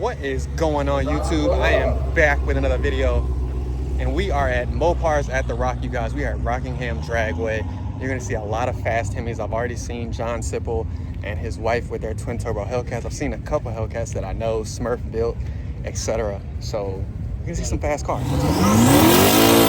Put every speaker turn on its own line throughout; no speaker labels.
What is going on, YouTube? I am back with another video, and we are at Mopars at the Rock, you guys. We are at Rockingham Dragway. You're gonna see a lot of fast Hemis. I've already seen John Sipple and his wife with their twin turbo Hellcats. I've seen a couple Hellcats that I know, Smurf built, etc. So you're gonna see some fast cars. Let's go.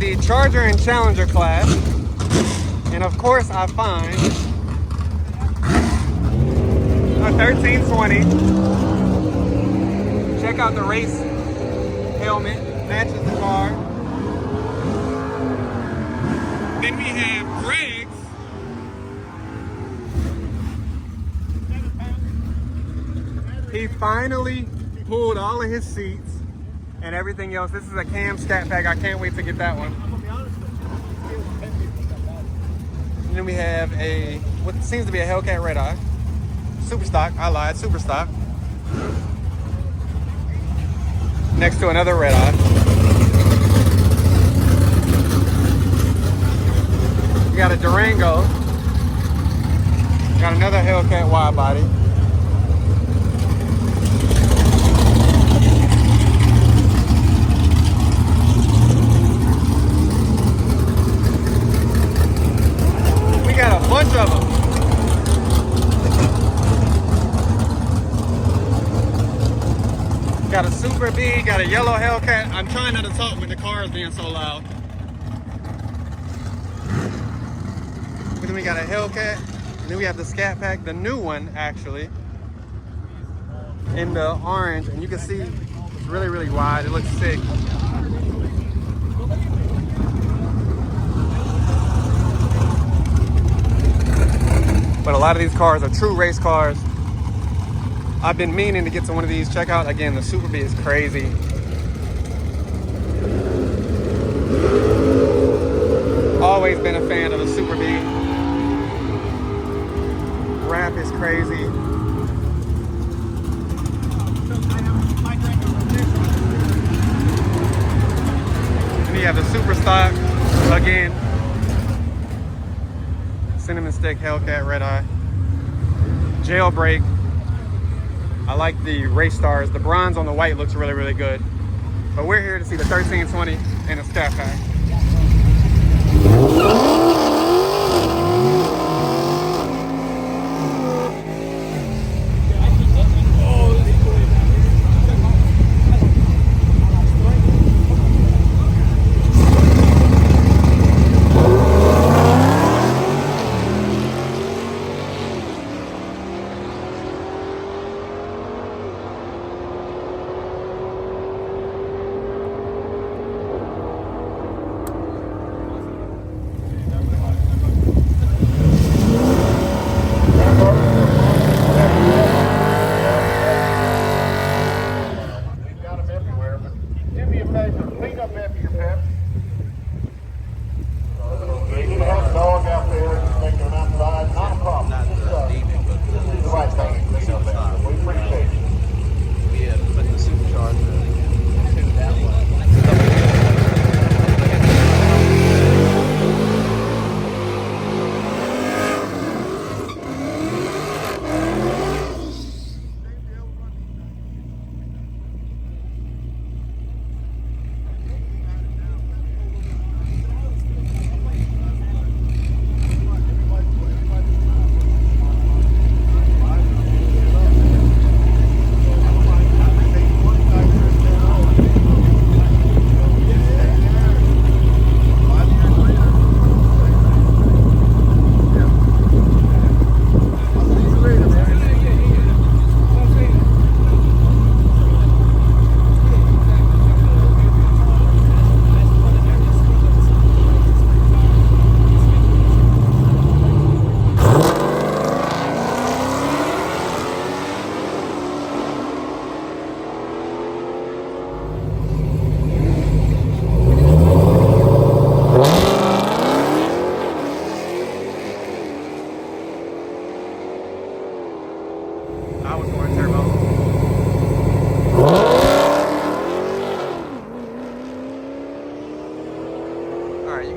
The Charger and Challenger class, and of course I find a 1320. Check out the race helmet, matches the car. Then we have Greg's he finally pulled all of his seats and everything else. This is a cam scat pack. I can't wait to get that one. And then we have a, what seems to be a Hellcat red eye. Super stock, I lied, super stock. Next to another red eye. We got a Durango. Got another Hellcat wide body. Bunch of them. Got a Super B, got a yellow Hellcat. I'm trying not to talk when the car is being so loud. But then we got a Hellcat, and then we have the Scat Pack, the new one actually, in the orange, and you can see it's really, really wide. It looks sick. But a lot of these cars are true race cars. I've been meaning to get to one of these. Check out, again, the Super B is crazy. Always been a fan of the Super B. Wrap is crazy. And you have the Super Stock, again. Cinnamon Stick Hellcat red eye. Jailbreak. I like the race stars. The bronze on the white looks really, really good. But we're here to see the 1320 and a Scat Pack.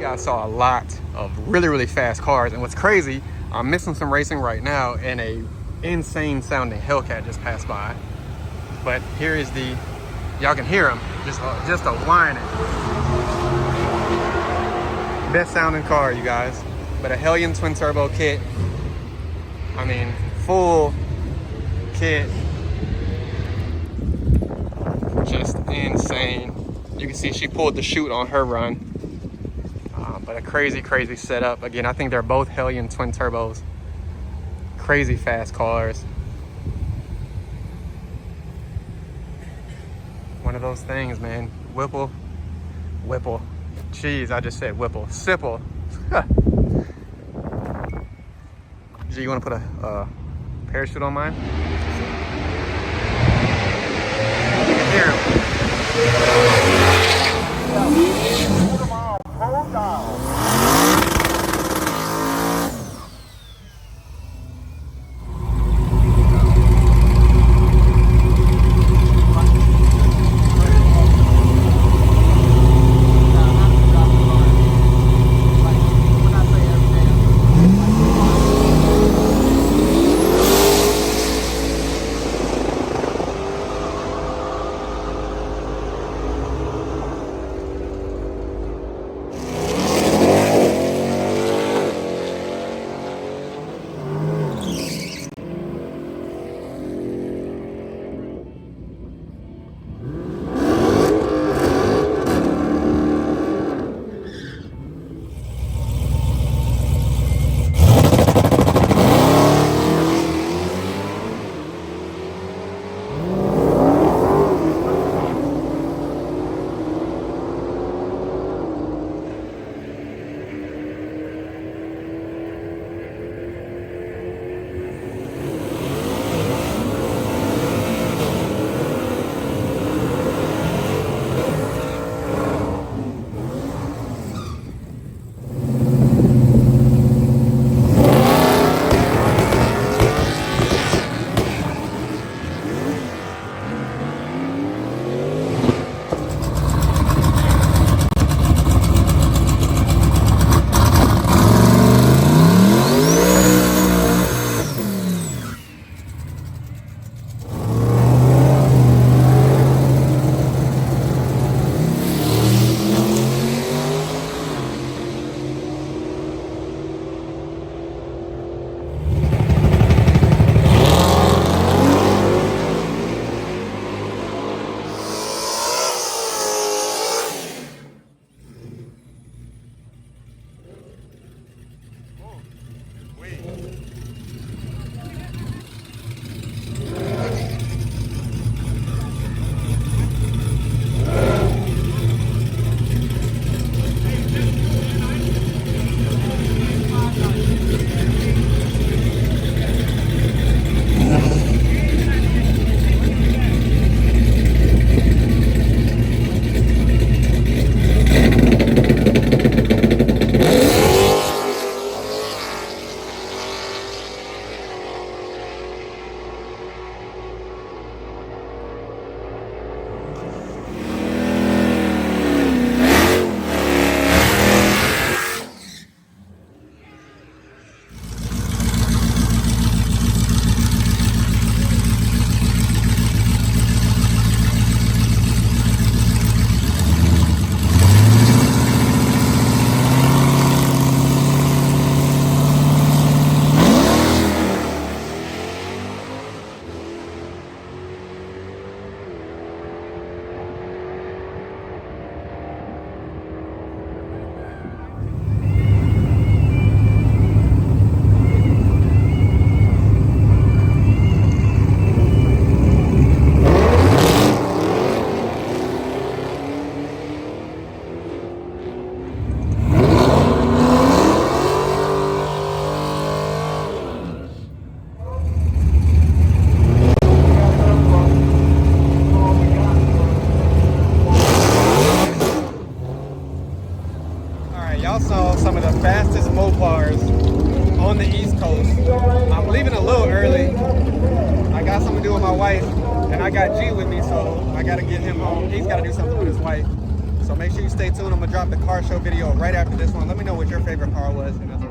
I saw a lot of really fast cars, and what's crazy, I'm missing some racing right now, and a insane sounding Hellcat just passed by. But here is the, y'all can hear him, just a whining. Best sounding car, you guys. But a Hellion twin turbo kit. I mean, full kit. Just insane. You can see she pulled the chute on her run. But a crazy setup. Again, I think they're both Hellion twin turbos. Crazy fast cars. One of those things, man. Whipple. Jeez, I just said Whipple. Sipple. G, you want to put a parachute on mine? You can hear him. fastest Mopars on the East Coast. I'm leaving a little early. I got something to do with my wife, and I got G with me, so I gotta get him home. He's gotta do something with his wife. So make sure you stay tuned. I'm gonna drop the car show video right after this one. Let me know what your favorite car was, and as a